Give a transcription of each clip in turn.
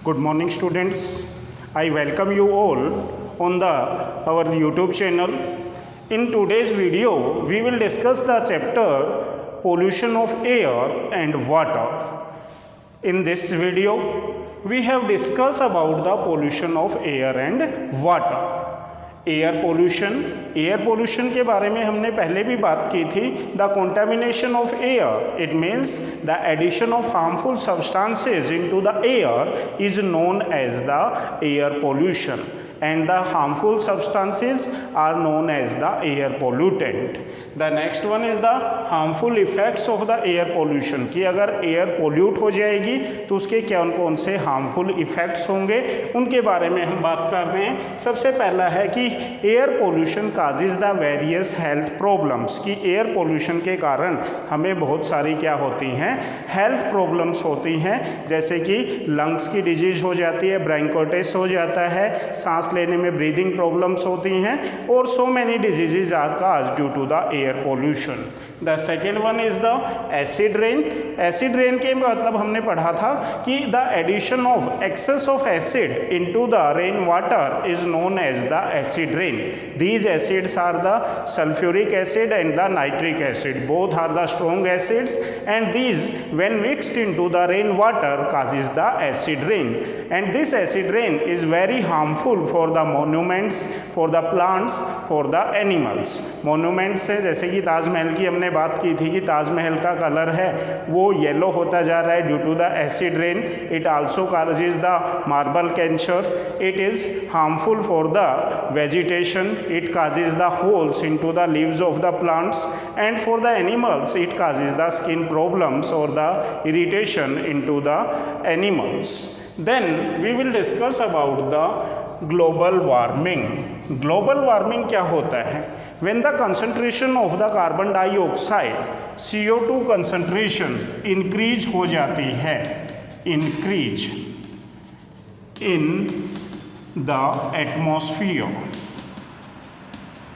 Good morning, students. I welcome you all on our YouTube channel. In today's video, we will discuss the chapter pollution of air and water. In this video, we have discussed about the pollution of air and water. Air pollution के बारे में हमने पहले भी बात की थी. The contamination of air, it means the addition of harmful substances into the air is known as the air pollution and the harmful substances are known as the air pollutant. The next one is the harmful effects of the air pollution, कि अगर air pollute हो जाएगी तो उसके कौन से harmful effects होंगे, उनके बारे में हम बात कर रहे हैं. सबसे पहला है कि air pollution causes the various health problems, कि एयर पोल्यूशन के कारण हमें बहुत सारी क्या होती हैं, हेल्थ प्रॉब्लम्स होती हैं, जैसे कि लंग्स की डिजीज हो जाती है, ब्रोंकाइटिस हो जाता है, सांस लेने में ब्रीदिंग प्रॉब्लम्स होती हैं, और so many diseases are caused due to the air pollution. The second one is the acid rain. Acid rain के मतलब हमने पढ़ा था कि the addition of excess of acid into the rain water is known as the acid rain. These acids are the sulphuric acid and the nitric acid. Both are the strong acids and these when mixed into the rain water causes the acid rain, and this acid rain is very harmful for the monuments, for the plants, for the animals. monuments है, जैसे कि ताजमहल की हमने बात की थी कि ताजमहल का कलर है वो येलो होता जा रहा है due to the acid rain. It also causes the marble cancer. it is harmful for the vegetation. it causes the holes into the leaves of the plants, and for the animals it causes the skin problems or the irritation into the animals. Then we will discuss about the global warming. global warming क्या होता है? when the concentration of the carbon dioxide CO2 concentration increase हो जाती है, increase in the atmosphere.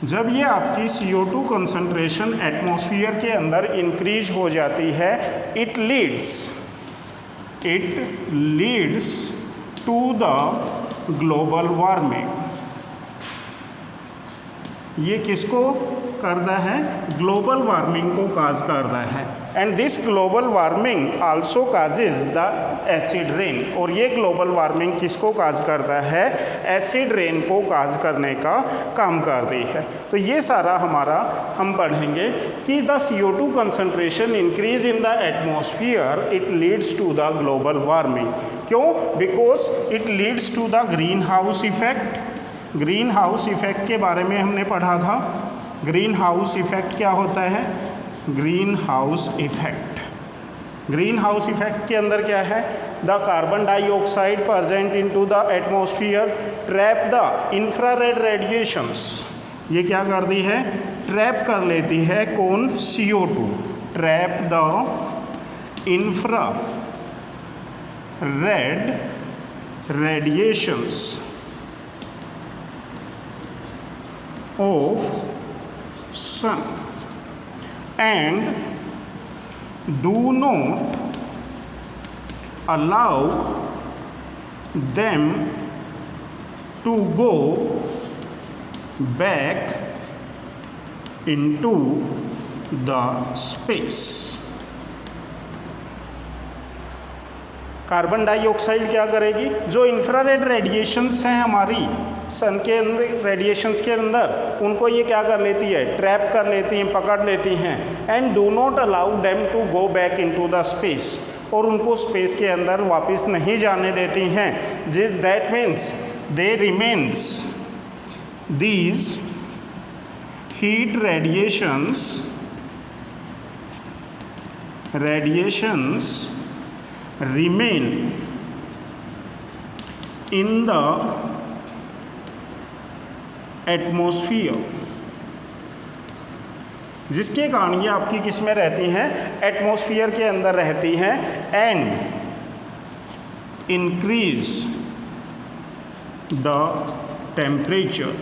जब ये आपकी CO2 concentration atmosphere के अंदर इंक्रीज हो जाती है, it leads to the global warming. ये किसको करता है? ग्लोबल वार्मिंग को काज करता है. And this global warming also causes the acid rain. और ये ग्लोबल वार्मिंग किसको काज करता है? एसिड रेन को काज करने का काम करती है. तो ये सारा हमारा हम पढ़ेंगे कि the CO2 concentration increase in the atmosphere, it leads to the global warming. क्यों? Because it leads to the green house effect. Green house effect के बारे में हमने पढ़ा था. ग्रीन हाउस इफेक्ट क्या होता है? Green house effect, green house effect के अंदर क्या है? The carbon dioxide present into the atmosphere trap the infrared radiations. ये क्या करती है? ट्रैप कर लेती है. कौन? CO2. Trap the infra red radiations of sun and do not allow them to go back into the space. Carbon dioxide क्या करेगी? जो इंफ्रारेड रेडिएशंस हैं हमारी सन के अंदर, रेडिएशंस के अंदर, उनको ये क्या कर लेती है? ट्रैप कर लेती हैं, पकड़ लेती हैं. And do not allow them to go back into the space. और उनको स्पेस के अंदर वापस नहीं जाने देती हैं. That means they remains these heat radiations remain in the atmosphere, जिसके कारण ये आपकी किस में रहती हैं? एटमॉस्फेयर के अंदर रहती हैं. एंड इंक्रीज द टेम्परेचर,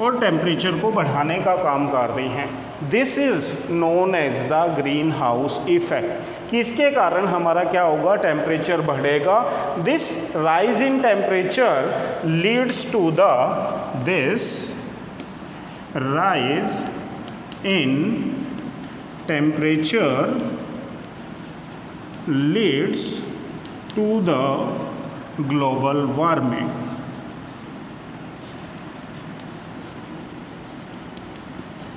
और टेम्परेचर को बढ़ाने का काम करती हैं. This is known as the green house effect. किसके कारण हमारा क्या होगा, टेम्परेचर बढ़ेगा। This rise in temperature leads to the this rise in temperature leads to the global warming.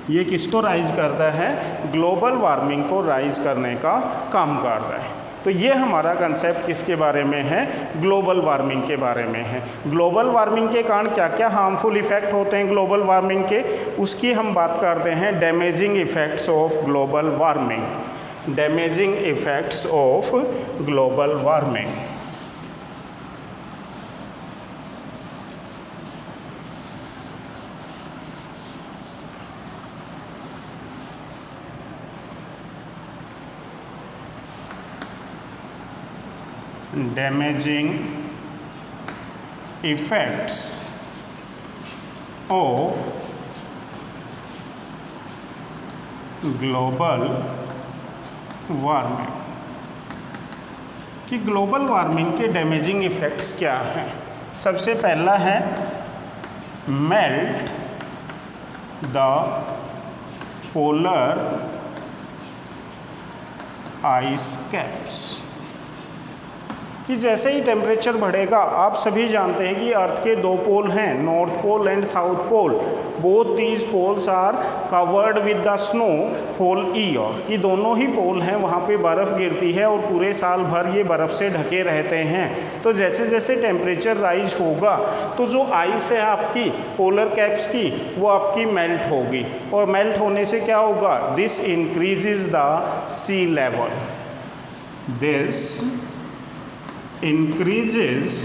ये किसको राइज करता है, ग्लोबल वार्मिंग को राइज करने का काम करता है। तो ये हमारा कंसेप्ट किसके बारे में है, ग्लोबल वार्मिंग के बारे में है। ग्लोबल वार्मिंग के कारण क्या क्या हार्मफुल इफेक्ट होते हैं ग्लोबल वार्मिंग के, उसकी हम बात करते हैं। Damaging effects of global warming, damaging effects of global warming. Damaging effects of global warming, कि ग्लोबल वार्मिंग के डैमेजिंग इफ़ेक्ट्स क्या हैं। सबसे पहला है melt the polar ice caps, कि जैसे ही टेम्परेचर बढ़ेगा, आप सभी जानते हैं कि अर्थ के दो पोल हैं, north pole and south pole. Both these poles are covered with the snow whole year, कि दोनों ही पोल हैं वहाँ पे बर्फ़ गिरती है और पूरे साल भर ये बर्फ़ से ढके रहते हैं। तो जैसे जैसे टेम्परेचर राइज होगा तो जो आइस है आपकी पोलर कैप्स की, वो आपकी मेल्ट होगी, और मेल्ट होने से क्या होगा, this increases the sea level, this increases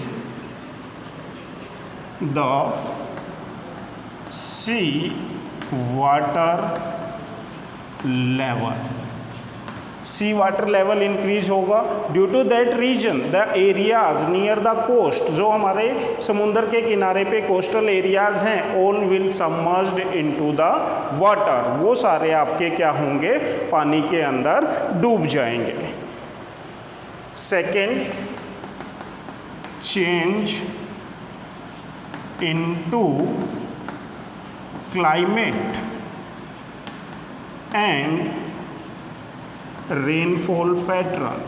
the sea water level, sea water level increase होगा। Due to that reason the areas near the coast, जो हमारे समुद्र के किनारे पे कोस्टल एरियाज हैं, all will submerged into the water, वो सारे आपके क्या होंगे, पानी के अंदर डूब जाएंगे। Second, change into climate and rainfall pattern,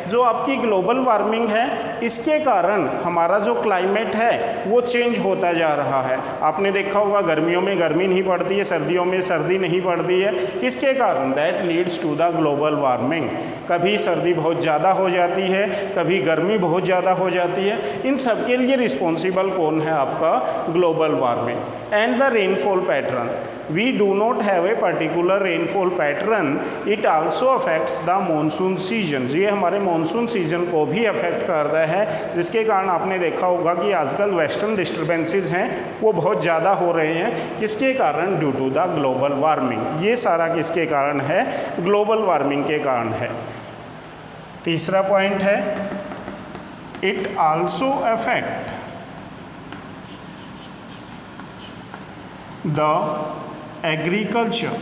जो आपकी ग्लोबल वार्मिंग है, इसके कारण हमारा जो क्लाइमेट है वो चेंज होता जा रहा है। आपने देखा होगा गर्मियों में गर्मी नहीं पड़ती है, सर्दियों में सर्दी नहीं पड़ती है। किसके कारण, that leads to the global warming. कभी सर्दी बहुत ज़्यादा हो जाती है, कभी गर्मी बहुत ज़्यादा हो जाती है। इन सब के लिए रिस्पॉन्सिबल कौन है, आपका global warming. And the rainfall pattern, we do not have a particular rainfall pattern, it also affects the monsoon season. ये हमारे मानसून सीजन को भी अफेक्ट करता है, जिसके कारण आपने देखा होगा कि आजकल वेस्टर्न डिस्टर्बेंसेस हैं वो बहुत ज़्यादा हो रहे हैं। किसके कारण, due to the global warming. ये सारा किसके कारण है, ग्लोबल वार्मिंग के कारण है। तीसरा पॉइंट है, it also affect the agriculture,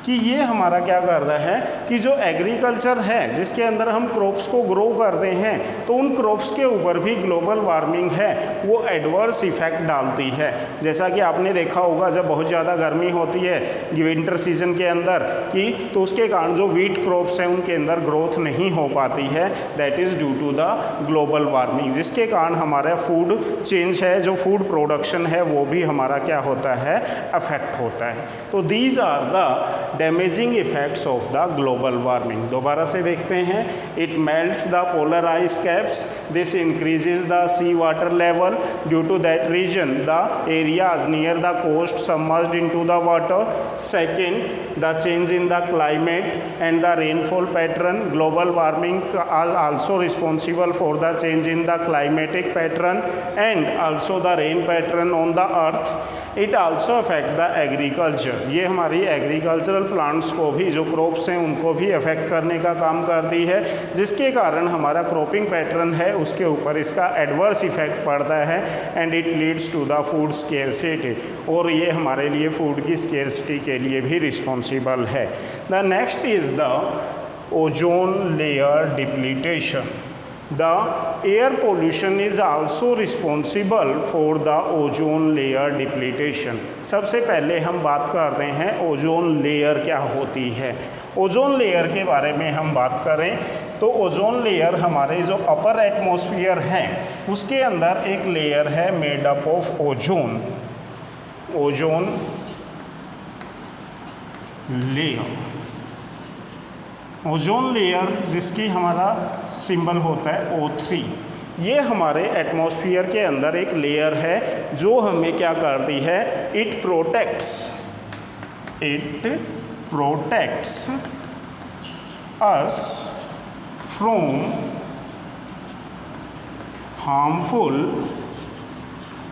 कि ये हमारा क्या करता है कि जो एग्रीकल्चर है जिसके अंदर हम क्रॉप्स को ग्रो करते हैं, तो उन क्रॉप्स के ऊपर भी ग्लोबल वार्मिंग है वो एडवर्स इफेक्ट डालती है। जैसा कि आपने देखा होगा जब बहुत ज़्यादा गर्मी होती है विंटर सीजन के अंदर की, तो उसके कारण जो वीट क्रॉप्स हैं उनके अंदर ग्रोथ नहीं हो पाती है, that is due to the global warming, जिसके कारण हमारा फूड चेंज है, जो फूड प्रोडक्शन है वो भी हमारा क्या होता है, अफेक्ट होता है। तो these are the damaging effects of the global warming. दोबारा से देखते हैं, it melts the polar ice caps, this increases the sea water level, due to that reason the areas near the coast submerged into the water. Second, the change in the climate and the rainfall pattern, global warming are also responsible for the change in the climatic pattern and also the rain pattern on the earth. It also affect the agriculture, ये हमारी agricultural plants को भी, जो crops हैं उनको भी affect करने का काम करती है, जिसके कारण हमारा क्रॉपिंग पैटर्न है उसके ऊपर इसका एडवर्स इफेक्ट पड़ता है and it leads to the food scarcity, और ये हमारे लिए फूड की स्केर्सिटी के लिए भी रिस्पॉन्सिबल है। The next is the ozone layer depletion. The air pollution is also responsible for the ozone layer depletion। सबसे पहले हम बात करते हैं ओजोन लेयर क्या होती है। ओजोन लेयर के बारे में हम बात करें तो ओजोन लेयर हमारे जो अपर एटमॉस्फेयर है उसके अंदर एक लेयर है made up of ozone, ozone layer. Ozone layer जिसकी हमारा सिंबल होता है O3, ये हमारे एटमॉस्फेयर के अंदर एक लेयर है जो हमें क्या करती है, it protects us from harmful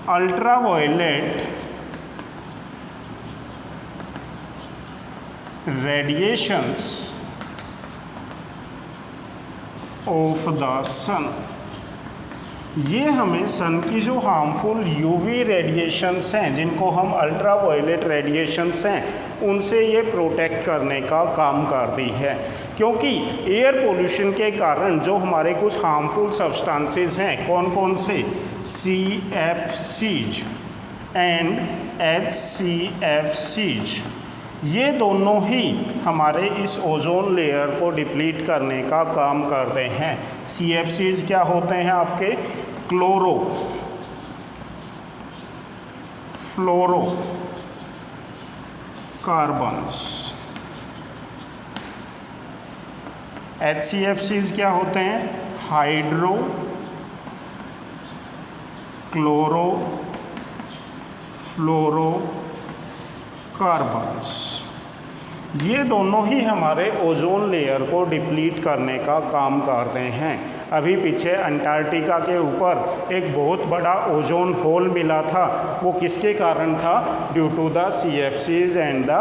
ultraviolet radiations of the sun. ये हमें सन की जो हार्मफुल यूवी रेडिएशंस हैं, जिनको हम अल्ट्रावायलेट रेडिएशंस हैं, उनसे ये प्रोटेक्ट करने का काम करती है, क्योंकि एयर पोल्यूशन के कारण जो हमारे कुछ हार्मफुल सब्सटेंसेस हैं, कौन कौन से, CFCs एंड HCFCs, ये दोनों ही हमारे इस ओजोन लेयर को डिप्लीट करने का काम करते हैं। CFCs क्या होते हैं आपके, क्लोरो फ्लोरो कार्बन्स। HCFCs क्या होते हैं, हाइड्रो क्लोरो फ्लोरो कार्बन्स। ये दोनों ही हमारे ओजोन लेयर को डिप्लीट करने का काम करते हैं। अभी पीछे अंटार्कटिका के ऊपर एक बहुत बड़ा ओजोन होल मिला था, वो किसके कारण था, due to the CFCs and the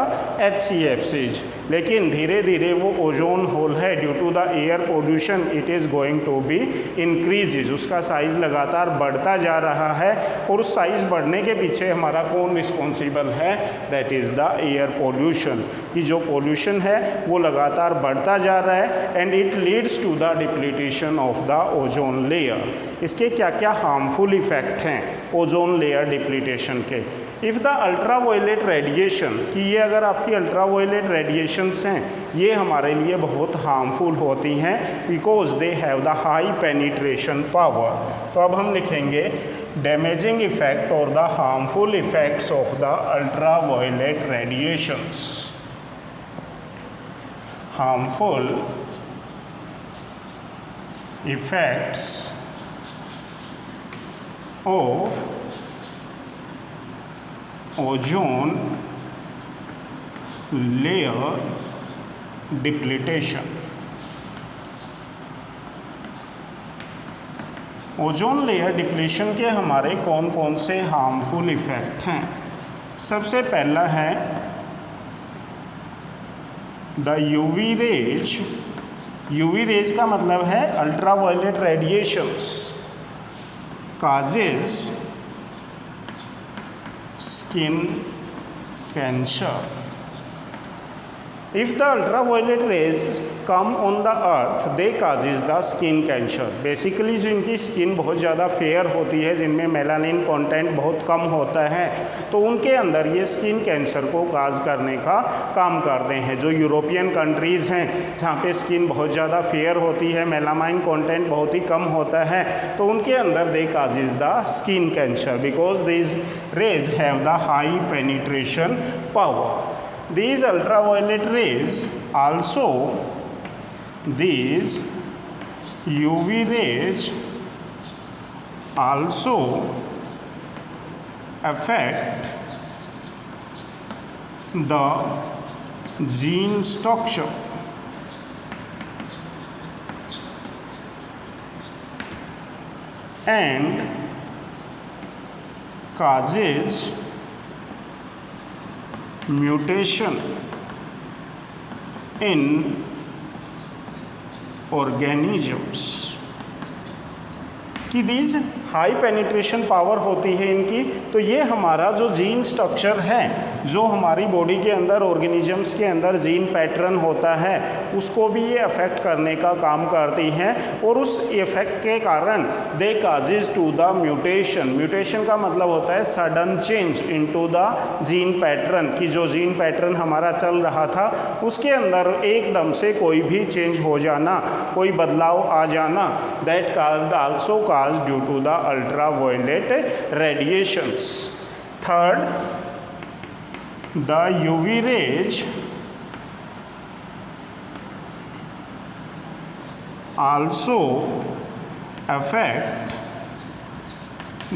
HCFCs। लेकिन धीरे धीरे वो ओजोन होल है, due to the air pollution it is going to be increases, उसका साइज़ लगातार बढ़ता जा रहा है, और उस साइज़ बढ़ने के पीछे हमारा कौन रिस्पॉन्सिबल है, that is the air pollution, कि जो पोल्यूशन है वो लगातार बढ़ता जा रहा है and it leads to the depletion of the ozone layer. इसके क्या क्या हार्मफुल इफेक्ट हैं ओजोन लेयर डिप्लीटेशन के। इफ़ द अल्ट्रावायलेट रेडिएशन, कि ये अगर आपकी अल्ट्रावायलेट रेडिएशंस हैं ये हमारे लिए बहुत हार्मफुल होती हैं, because they have the high penetration power. तो अब हम लिखेंगे डैमेजिंग इफेक्ट और the harmful effects of the ultraviolet radiations. harmful effects of ozone layer depletion। Ozone layer depletion के हमारे कौन कौन से हार्मफुल इफ़ेक्ट हैं। सबसे पहला है the UV rays. UV rays का मतलब है ultraviolet radiations causes skin cancer. If the ultraviolet rays come on the earth, they causes the skin cancer। Basically जिनकी स्किन बहुत ज़्यादा फेयर होती है, जिनमें मेलानिन कंटेंट बहुत कम होता है, तो उनके अंदर ये स्किन कैंसर को काज करने का काम करते हैं। जो यूरोपियन कंट्रीज़ हैं जहाँ पे स्किन बहुत ज़्यादा फेयर होती है, मेलामाइन कंटेंट बहुत ही कम होता है, तो उनके अंदर they causes the skin cancer because these rays have the high penetration power. These ultraviolet rays also, these UV rays also affect the gene structure and causes mutation in organisms कि these high penetration power होती है इनकी, तो ये हमारा जो gene structure है, जो हमारी बॉडी के अंदर ऑर्गेनिजम्स के अंदर जीन पैटर्न होता है, उसको भी ये अफेक्ट करने का काम करती हैं। और उस इफेक्ट के कारण they causes to the mutation. Mutation का मतलब होता है sudden change into the gene pattern, कि जो जीन पैटर्न हमारा चल रहा था उसके अंदर एकदम से कोई भी चेंज हो जाना, कोई बदलाव आ जाना, that cause also due to the ultraviolet radiations. Third, the UV rays also affect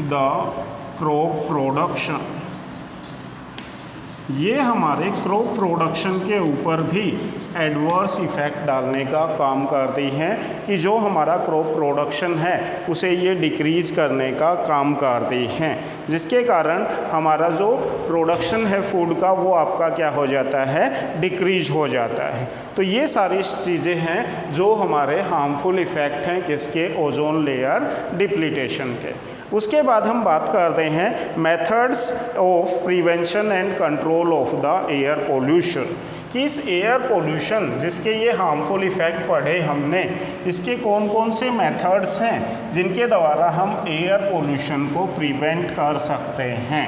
the crop production. ये हमारे क्रॉप प्रोडक्शन के ऊपर भी एडवर्स इफ़ेक्ट डालने का काम करती हैं, कि जो हमारा क्रॉप प्रोडक्शन है उसे ये डिक्रीज करने का काम करती हैं, जिसके कारण हमारा जो प्रोडक्शन है फूड का वो आपका क्या हो जाता है, डिक्रीज हो जाता है। तो ये सारी चीज़ें हैं जो हमारे हार्मफुल इफ़ेक्ट हैं किसके, ओजोन लेयर डिप्लीटेशन के। उसके बाद हम बात करते हैं methods of prevention and control of the air pollution, कि इस एयर पोल्यूशन जिसके ये हार्मफुल इफ़ेक्ट पढ़े हमने, इसके कौन कौन से मेथड्स हैं जिनके द्वारा हम एयर पोल्यूशन को प्रिवेंट कर सकते हैं।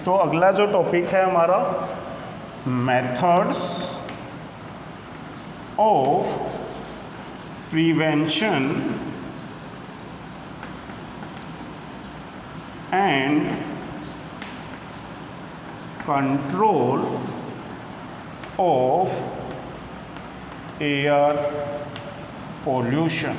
तो अगला जो टॉपिक है हमारा methods of prevention and control of air pollution,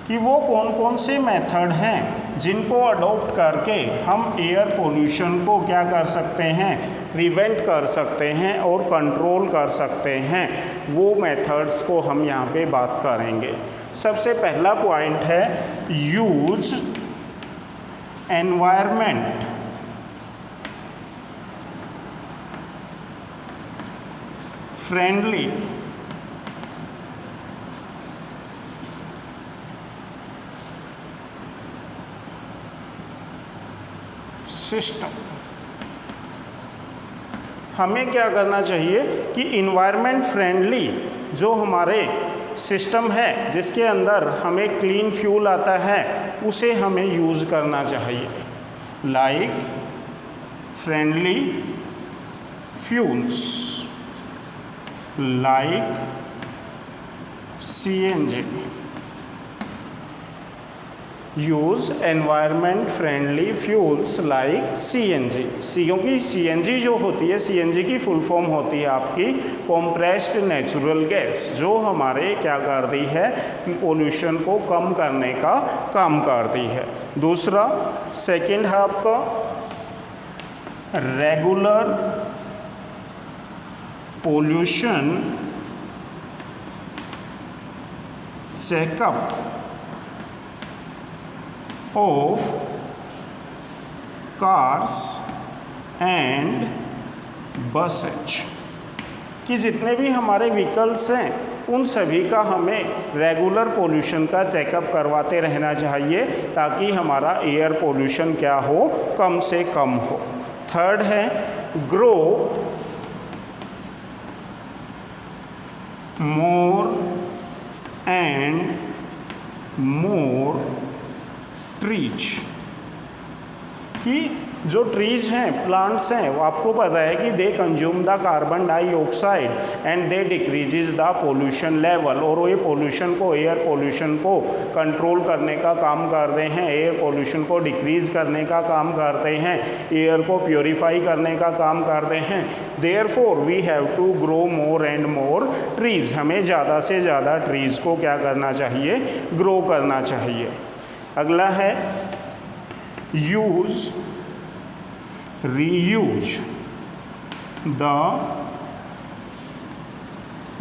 कि वो कौन कौन से मेथड हैं जिनको अडॉप्ट करके हम एयर पोल्यूशन को क्या कर सकते हैं, प्रिवेंट कर सकते हैं और कंट्रोल कर सकते हैं। वो मेथड्स को हम यहाँ पे बात करेंगे। सबसे पहला पॉइंट है यूज एनवायरनमेंट फ्रेंडली सिस्टम। हमें क्या करना चाहिए कि इन्वायरमेंट फ्रेंडली जो हमारे सिस्टम है जिसके अंदर हमें क्लीन फ्यूल आता है उसे हमें यूज़ करना चाहिए, like friendly fuels like CNG। Use environment friendly fuels like CNG। क्योंकि CNG जो होती है, CNG की फुल फॉर्म होती है आपकी कॉम्प्रेस्ड नेचुरल गैस, जो हमारे क्या करती है, पोल्यूशन को कम करने का काम करती है। दूसरा सेकंड है आपका regular pollution checkup of cars and buses, कि जितने भी हमारे व्हीकल्स हैं उन सभी का हमें रेगुलर पोल्यूशन का चेकअप करवाते रहना चाहिए ताकि हमारा एयर पोल्यूशन क्या हो, कम से कम हो। थर्ड है grow more and more trees, कि जो ट्रीज हैं, प्लांट्स हैं, वो आपको पता है कि they consume the carbon dioxide and they decreases the pollution level, और वो ये पोल्यूशन को, एयर पोल्यूशन को कंट्रोल करने का काम करते हैं, एयर पोल्यूशन को डिक्रीज करने का काम करते हैं, एयर को प्योरीफाई करने का काम करते हैं। Therefore we have to grow more and more trees, हमें ज़्यादा से ज़्यादा ट्रीज़ को क्या करना चाहिए, ग्रो करना चाहिए। अगला है use reuse the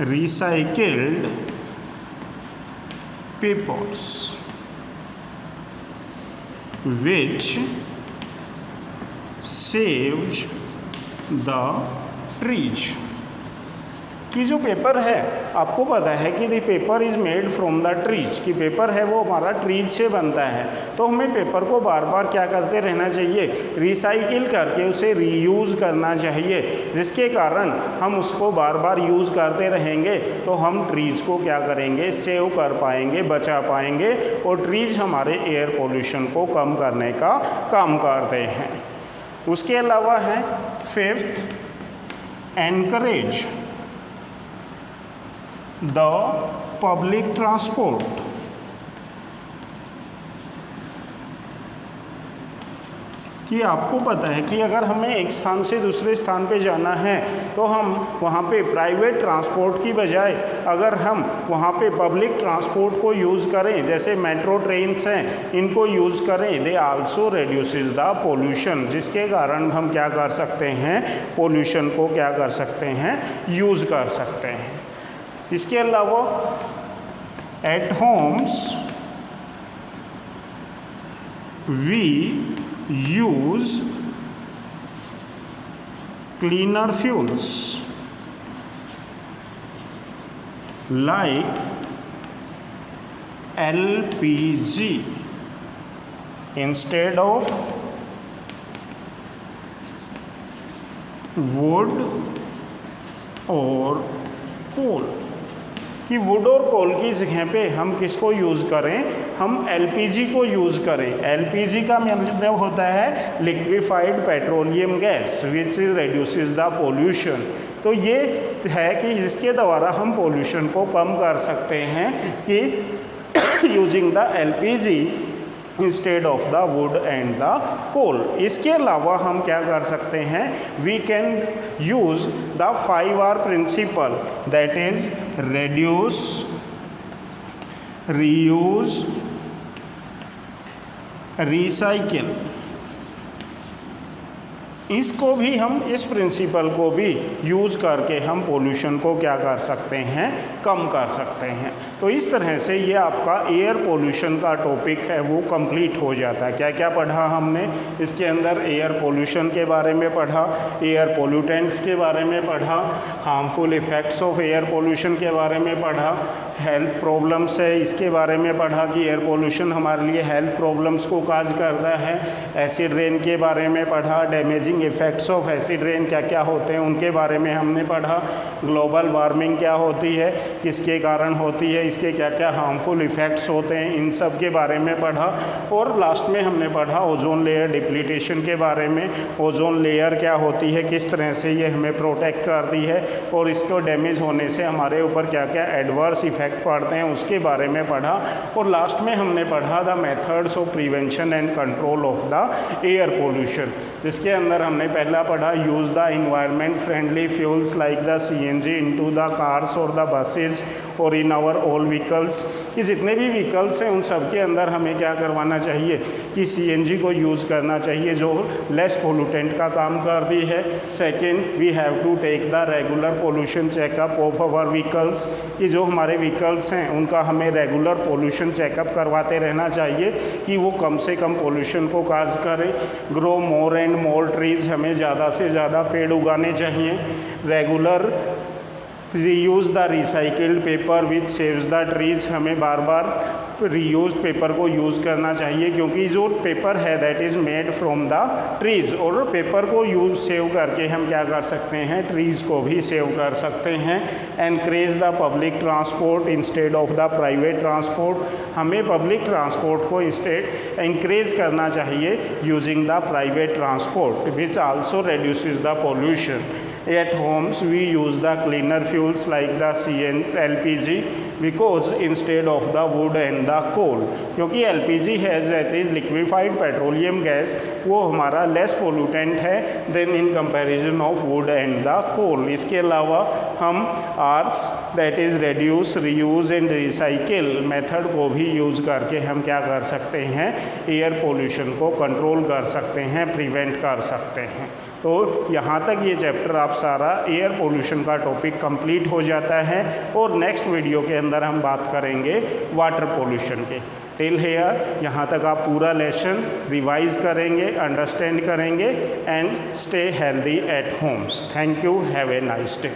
recycled papers which saves the trees कि जो पेपर है, आपको पता है कि the paper is made from the trees, कि पेपर है वो हमारा ट्रीज से बनता है। तो हमें पेपर को बार बार क्या करते रहना चाहिए, रिसाइकिल करके उसे रीयूज़ करना चाहिए, जिसके कारण हम उसको बार बार यूज़ करते रहेंगे तो हम ट्रीज को क्या करेंगे, सेव कर पाएंगे, बचा पाएंगे, और ट्रीज हमारे एयर पोल्यूशन को कम करने का काम करते हैं। उसके अलावा है fifth, encourage the public transport, कि आपको पता है कि अगर हमें एक स्थान से दूसरे स्थान पे जाना है तो हम वहाँ पे प्राइवेट ट्रांसपोर्ट की बजाय अगर हम वहाँ पे पब्लिक ट्रांसपोर्ट को यूज़ करें, जैसे मेट्रो ट्रेन्स हैं, इनको यूज़ करें, they also reduces the pollution, जिसके कारण हम क्या कर सकते हैं, पोल्यूशन को क्या कर सकते हैं, यूज़ कर सकते हैं। इसके अलावा at homes we use cleaner fuels like LPG instead of wood और coal, कि वुड और कोल की जगह पे हम किसको यूज़ करें, हम एलपीजी को यूज़ करें। एलपीजी का मतलब होता है liquefied petroleum gas which reduces the pollution. तो ये है कि जिसके द्वारा हम पोल्यूशन को कम कर सकते हैं कि using the LPG instead of the wood and the coal. इसके अलावा हम क्या कर सकते हैं, we can use the 5R principle, that is reduce, reuse, recycle. इसको भी हम, इस प्रिंसिपल को भी यूज़ करके हम पोल्यूशन को क्या कर सकते हैं, कम कर सकते हैं। तो इस तरह से ये आपका एयर पोल्यूशन का टॉपिक है वो कंप्लीट हो जाता है। क्या क्या पढ़ा हमने इसके अंदर, एयर पोल्यूशन के बारे में पढ़ा, एयर पोल्यूटेंट्स के बारे में पढ़ा, harmful effects of air pollution के बारे में पढ़ा, हेल्थ प्रॉब्लम्स है इसके बारे में पढ़ा कि एयर पोल्यूशन हमारे लिए हेल्थ प्रॉब्लम्स को काज करता है, एसिड रेन के बारे में पढ़ा, damaging effects of acid rain क्या क्या होते हैं उनके बारे में हमने पढ़ा, ग्लोबल वार्मिंग क्या होती है, किसके कारण होती है, इसके क्या क्या हार्मफुल इफ़ेक्ट्स होते हैं, इन सब के बारे में पढ़ा। और लास्ट में हमने पढ़ा ओजोन लेयर डिप्लीटेशन के बारे में, ओजोन लेयर क्या होती है, किस तरह से ये हमें प्रोटेक्ट करती है और इसको डैमेज होने से हमारे ऊपर क्या क्या एडवर्स इफ़ेक्ट पड़ते हैं उसके बारे में पढ़ा। और लास्ट में हमने पढ़ा the methods of prevention and control of the air pollution, जिसके अंदर हमने पहला पढ़ा use the environment friendly fuels like the CNG into the cars और द बसेज और इन आवर ऑल व्हीकल्स, कि जितने भी व्हीकल्स हैं उन सब के अंदर हमें क्या करवाना चाहिए कि सीएनजी को यूज़ करना चाहिए जो लेस पोल्यूटेंट का काम करती है। Second, we have to take the regular pollution checkup of our vehicles, कि जो हमारे व्हीकल्स हैं उनका हमें रेगुलर पोल्यूशन चेकअप करवाते रहना चाहिए कि वो कम से कम पोल्यूशन को काज करें। Grow more and more trees, हमें ज़्यादा से ज़्यादा पेड़ उगाने चाहिए। Regular reuse the recycled paper which saves the trees, हमें बार बार रीयूज पेपर को यूज़ करना चाहिए क्योंकि जो पेपर है that is made from the trees, और पेपर को यूज़ सेव करके हम क्या कर सकते हैं, ट्रीज़ को भी सेव कर सकते हैं। Encourage the public transport instead of the private transport, हमें पब्लिक ट्रांसपोर्ट को इंस्टेड एनकरेज करना चाहिए using the private transport which also reduces the pollution. At homes we use the cleaner fuels like the LPG because instead of the wood and the coal, क्योंकि LPG है that is liquefied petroleum gas, वो हमारा less pollutant है than in comparison of wood and the coal. इसके अलावा हम Rs that is reduce, reuse and recycle method को भी यूज़ करके हम क्या कर सकते हैं, एयर पोल्यूशन को कंट्रोल कर सकते हैं, प्रिवेंट कर सकते हैं। तो यहाँ तक ये चैप्टर आप सारा एयर पोल्यूशन का टॉपिक कंप्लीट कंप्लीट हो जाता है और नेक्स्ट वीडियो के अंदर हम बात करेंगे वाटर पोल्यूशन के। टिल हेयर यहाँ तक आप पूरा लेसन रिवाइज करेंगे, अंडरस्टैंड करेंगे and stay healthy eight Holmes. Thank you, have a nice day.